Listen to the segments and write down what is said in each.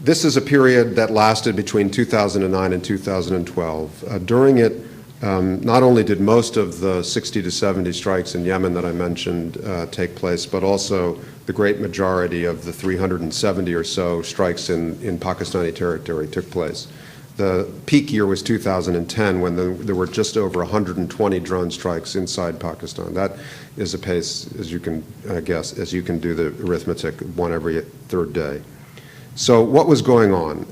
This is a period that lasted between 2009 and 2012. During it, not only did most of the 60 to 70 strikes in Yemen that I mentioned take place, but also the great majority of the 370 or so strikes in Pakistani territory took place. The peak year was 2010, when there were just over 120 drone strikes inside Pakistan. That is a pace, as you can guess, as you can do the arithmetic, one every third day. So what was going on?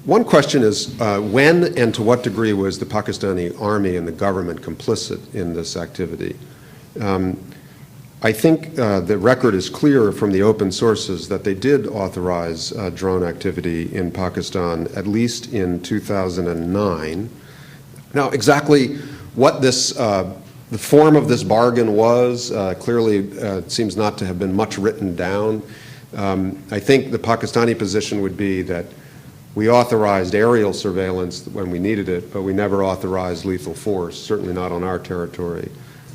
One question is, when and to what degree was the Pakistani army and the government complicit in this activity? I think the record is clear from the open sources that they did authorize drone activity in Pakistan, at least in 2009. Now, exactly what this, the form of this bargain was, clearly seems not to have been much written down. I think the Pakistani position would be that we authorized aerial surveillance when we needed it, but we never authorized lethal force, certainly not on our territory.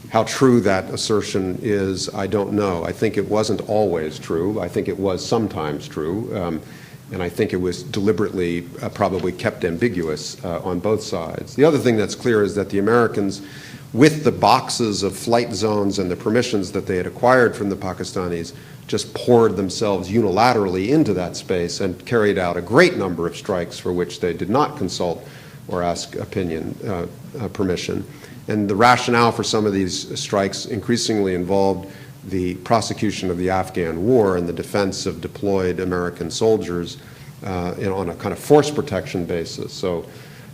How true that assertion is, I don't know. I think it wasn't always true. I think it was sometimes true. And I think it was deliberately probably kept ambiguous on both sides. The other thing that's clear is that the Americans, with the boxes of flight zones and the permissions that they had acquired from the Pakistanis, just poured themselves unilaterally into that space and carried out a great number of strikes for which they did not consult or ask permission. And the rationale for some of these strikes increasingly involved the prosecution of the Afghan war and the defense of deployed American soldiers on a kind of force protection basis. So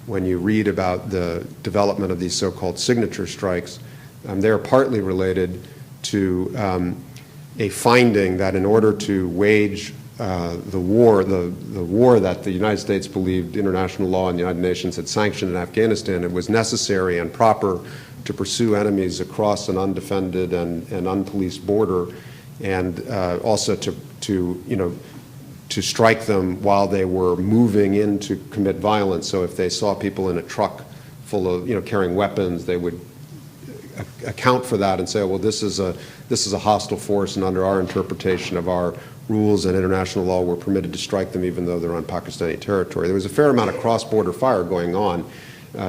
when you read about the development of these so-called signature strikes, they're partly related to a finding that in order to wage the war that the United States believed international law and the United Nations had sanctioned in Afghanistan, it was necessary and proper to pursue enemies across an undefended and unpoliced border, and also to strike them while they were moving in to commit violence. So if they saw people in a truck full of, carrying weapons, they would account for that and say, well, this is a hostile force, and under our interpretation of our rules and international law, we're permitted to strike them even though they're on Pakistani territory. There was a fair amount of cross-border fire going on,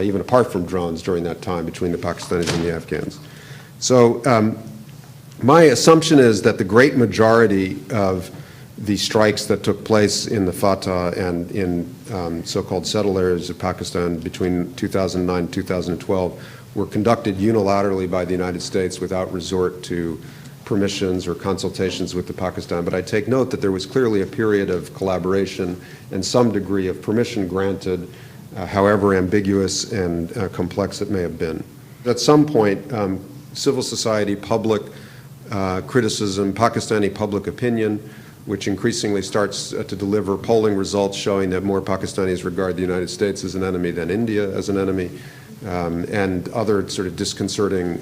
even apart from drones, during that time between the Pakistanis and the Afghans. So my assumption is that the great majority of the strikes that took place in the Fatah and in so-called settled areas of Pakistan between 2009 and 2012 were conducted unilaterally by the United States without resort to permissions or consultations with the Pakistan. But I take note that there was clearly a period of collaboration and some degree of permission granted, however ambiguous and complex it may have been. At some point, civil society, public criticism, Pakistani public opinion, which increasingly starts to deliver polling results showing that more Pakistanis regard the United States as an enemy than India as an enemy, and other sort of disconcerting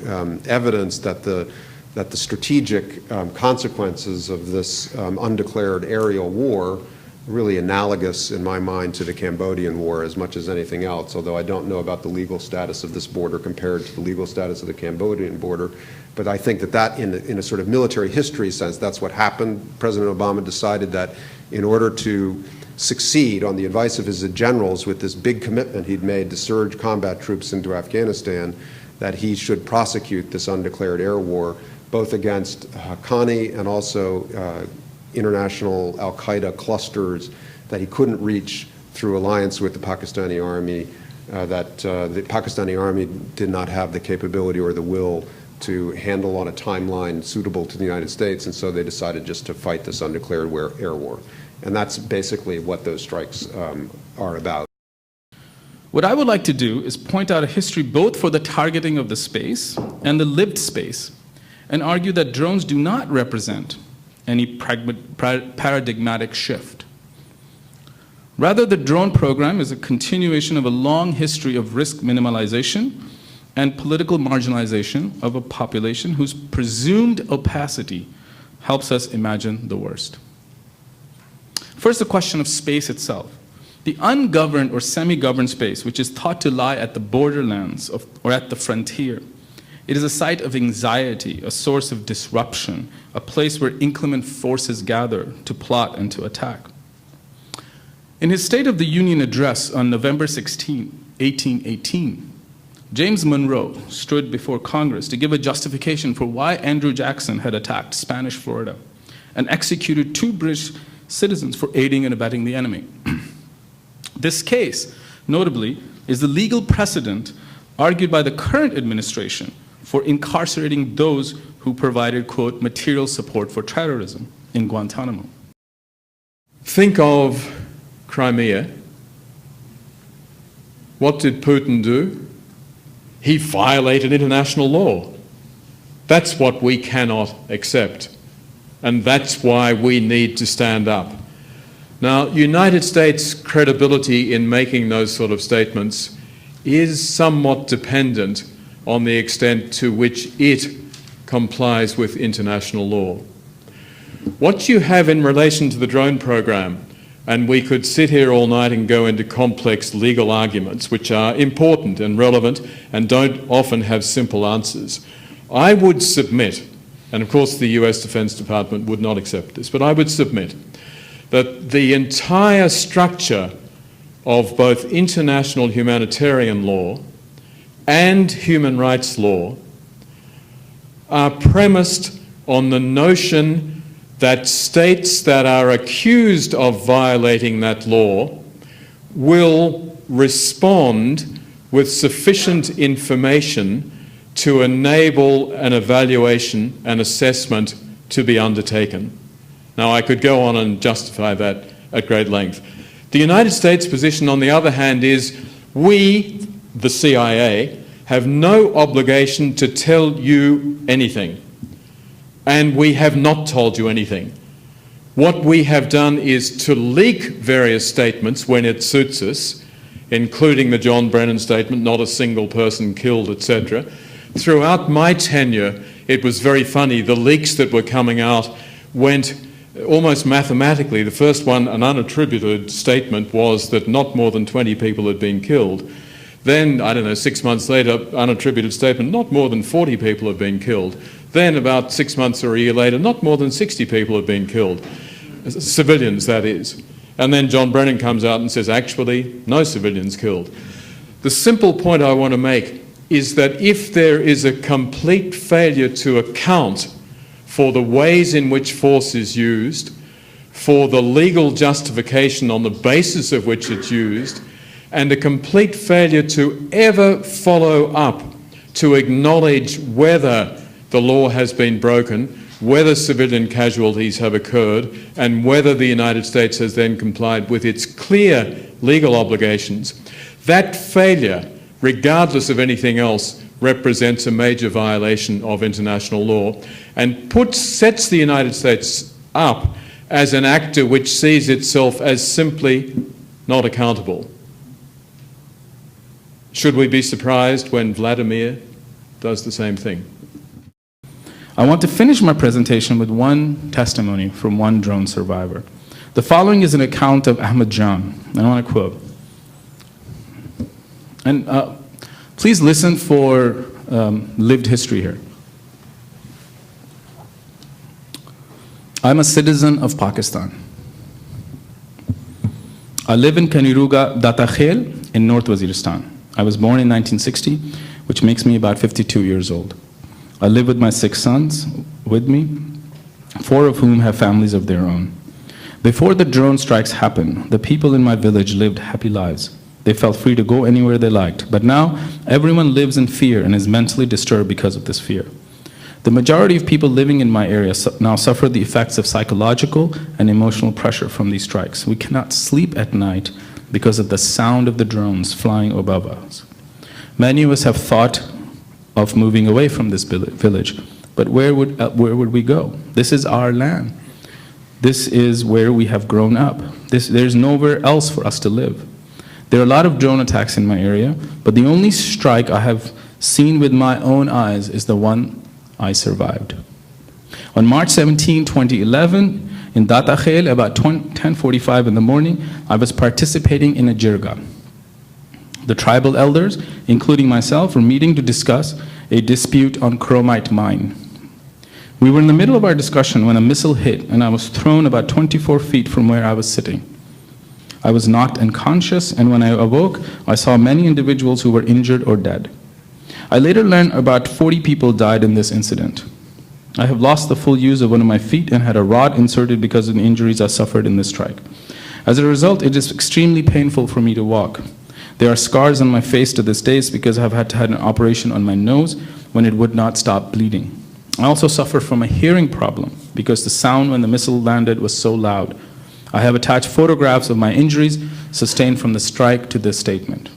evidence that the strategic consequences of this undeclared aerial war, really analogous in my mind to the Cambodian war as much as anything else, although I don't know about the legal status of this border compared to the legal status of the Cambodian border. But I think that in a sort of military history sense, that's what happened. President Obama decided that in order to succeed on the advice of his generals with this big commitment he'd made to surge combat troops into Afghanistan, that he should prosecute this undeclared air war, both against Haqqani and also international al-Qaeda clusters that he couldn't reach through alliance with the Pakistani army, that the Pakistani army did not have the capability or the will to handle on a timeline suitable to the United States, and so they decided just to fight this undeclared air war. And that's basically what those strikes are about. What I would like to do is point out a history both for the targeting of the space and the lived space, and argue that drones do not represent any paradigmatic shift. Rather, the drone program is a continuation of a long history of risk minimalization and political marginalization of a population whose presumed opacity helps us imagine the worst. First, the question of space itself. The ungoverned or semi-governed space, which is thought to lie at the borderlands or at the frontier, It is a site of anxiety, a source of disruption, a place where inclement forces gather to plot and to attack. In his State of the Union address on November 16, 1818, James Monroe stood before Congress to give a justification for why Andrew Jackson had attacked Spanish Florida and executed 2 British citizens for aiding and abetting the enemy. This case, notably, is the legal precedent argued by the current administration for incarcerating those who provided, quote, material support for terrorism in Guantanamo. Think of Crimea. What did Putin do? He violated international law. That's what we cannot accept. And that's why we need to stand up. Now, United States credibility in making those sort of statements is somewhat dependent on the extent to which it complies with international law. What you have in relation to the drone program, and we could sit here all night and go into complex legal arguments, which are important and relevant and don't often have simple answers. I would submit, and of course the US Defense Department would not accept this, but I would submit that the entire structure of both international humanitarian law and human rights law are premised on the notion that states that are accused of violating that law will respond with sufficient information to enable an evaluation and assessment to be undertaken. Now, I could go on and justify that at great length. The United States position, on the other hand, is we, the CIA, have no obligation to tell you anything. And we have not told you anything. What we have done is to leak various statements when it suits us, including the John Brennan statement, not a single person killed, etc. Throughout my tenure, it was very funny. The leaks that were coming out went almost mathematically. The first one, an unattributed statement, was that not more than 20 people had been killed. Then, I don't know, 6 months later, unattributed statement, not more than 40 people have been killed. Then, about 6 months or a year later, not more than 60 people have been killed. Civilians, that is. And then John Brennan comes out and says, actually, no civilians killed. The simple point I want to make is that if there is a complete failure to account for the ways in which force is used, for the legal justification on the basis of which it's used, and a complete failure to ever follow up to acknowledge whether the law has been broken, whether civilian casualties have occurred, and whether the United States has then complied with its clear legal obligations, that failure, regardless of anything else, represents a major violation of international law and sets the United States up as an actor which sees itself as simply not accountable. Should we be surprised when Vladimir does the same thing? I want to finish my presentation with one testimony from one drone survivor. The following is an account of Ahmed Jan. I want to quote. And please listen for lived history here. I'm a citizen of Pakistan. I live in Kaniruga, Datakhel in North Waziristan. I was born in 1960, which makes me about 52 years old. I live with my 6 sons with me, 4 of whom have families of their own. Before the drone strikes happened, the people in my village lived happy lives. They felt free to go anywhere they liked. But now, everyone lives in fear and is mentally disturbed because of this fear. The majority of people living in my area now suffer the effects of psychological and emotional pressure from these strikes. We cannot sleep at night because of the sound of the drones flying above us. Many of us have thought of moving away from this village, but where would we go? This is our land. This is where we have grown up. There's nowhere else for us to live. There are a lot of drone attacks in my area, but the only strike I have seen with my own eyes is the one I survived. On March 17, 2011, in Datakhel, about 10:45 in the morning, I was participating in a jirga. The tribal elders, including myself, were meeting to discuss a dispute on chromite mine. We were in the middle of our discussion when a missile hit, and I was thrown about 24 feet from where I was sitting. I was knocked unconscious, and when I awoke, I saw many individuals who were injured or dead. I later learned about 40 people died in this incident. I have lost the full use of one of my feet and had a rod inserted because of the injuries I suffered in this strike. As a result, it is extremely painful for me to walk. There are scars on my face to this day because I have had to have an operation on my nose when it would not stop bleeding. I also suffer from a hearing problem because the sound when the missile landed was so loud. I have attached photographs of my injuries sustained from the strike to this statement.